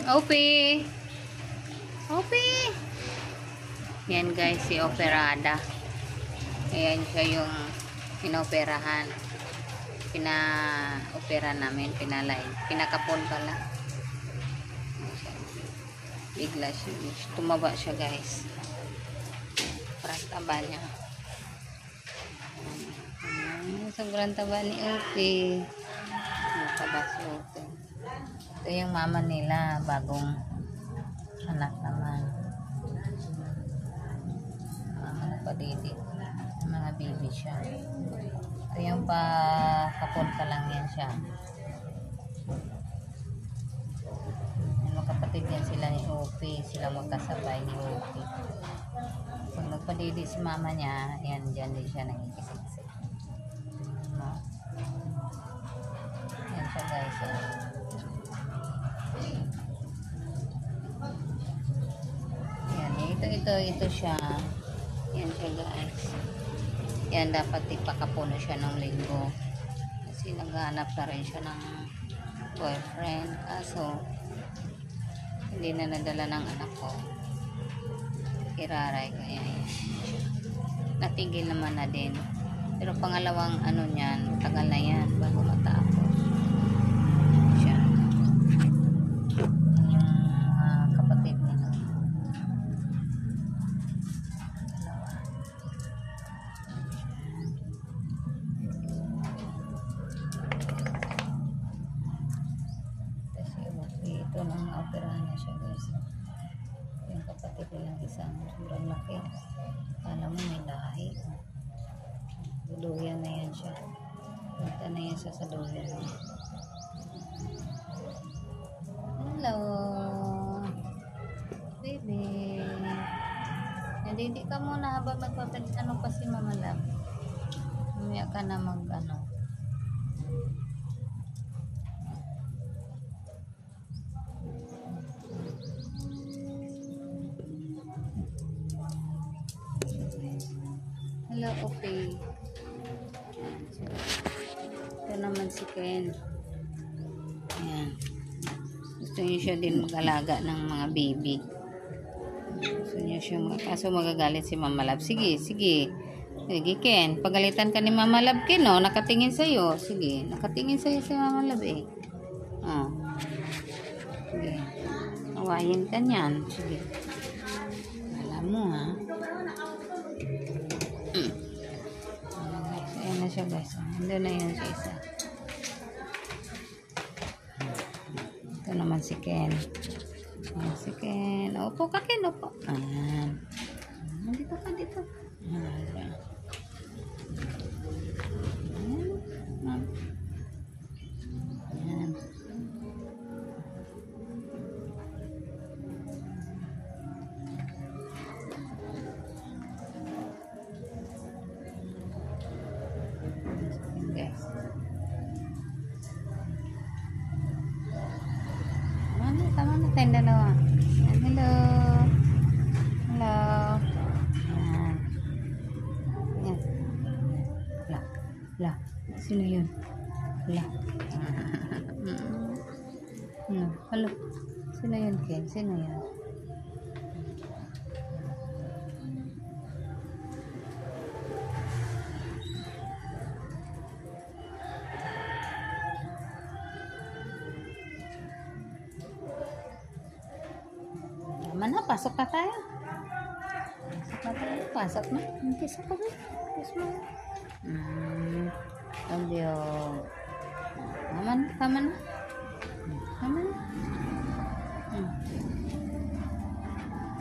Opie! Opie! Yan guys, si Operada. Ayan siya yung pinoperahan. Pina-opera namin, pinakapon pala. Bigla siya. Tumaba siya guys. Parang taba niya. Sobrang taba ni Opie. Taba si Opie. Ito yung mama nila, bagong anak naman. Nagpadidi. Mga baby siya. Ito yung pakapon pa lang yan siya. Kapatid yan sila ni Opie. Sila magkasabay ni Opie. Pag nagpadidi si mama niya, yan, dyan din siya nagkikisiksi. Yan siya guys. Yan, ito siya. Yan siya guys. Yan, dapat ipakapuno siya ng linggo. Kasi naghahanap na rin siya ng boyfriend. Kaso, hindi na nadala ng anak ko. Iraray kaya yan. Natigil naman na din. Pero pangalawang ano niyan, tagal na yan bago matapos. Siya. Yung kapatid nila. Kasi ito nang operahan na siya guys. Yung kapatid nilang isang sobrang laki. Alam mo may lahi. Duduyan na yan siya. Punta na yan siya sa duyan. Hello. Baby. Hindi ka muna habang magpapalit. Ano pa si Mama Love? Mamaya ka na mag ano. Hello, Opie. Ito naman si Ken. Ayan. Gusto niya siya din mag-alaga ng mga baby. Gusto niya siya kaso magagalit si Mama Love. Sige, sige. Sige, Ken. Pagalitan ka ni Mama Love, Ken, no? Nakatingin sa'yo. Sige. Nakatingin sa'yo si Mama Love, eh. Oh. Sige. Awayin ka niyan. Sige. Alam mo, ha? Ayan na siya guys. Ando na yun siya isa. Ito naman si Ken. Ayan si Ken. Opo ka Ken. Opo. Ayan. Dito ka dito. Ayan. Ayan. Guys. Tama na tayong dalawa. Ayan, hello. Hello. Ayan. Ayan. Wala. Wala. Sino yun? Wala. Hello. Sino yun, Ken? Sino yun? Naman na, pasok na tayo. Pasok na tayo. Pasok na. Kiss ako ba? Kiss mo. Adiyo. Naman, tama na. Tama na.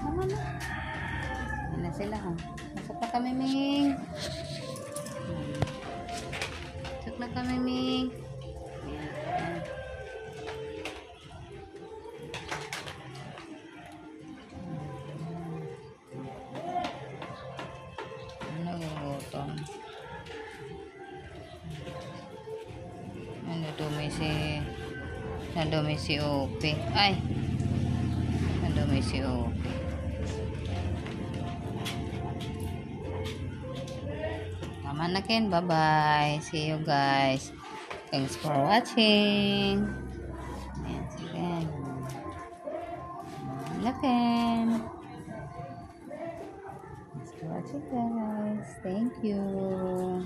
Tama na. Yan na sila, ha. Pasok na kami, Ming. Pasok na kami, Ming. Nadumi si Opie. Ay! Nadumi si Opie. Tama na Ken. Bye-bye. See you guys. Thanks for watching. Ayan si Ken. Laken. Thanks for watching, guys. Thank you.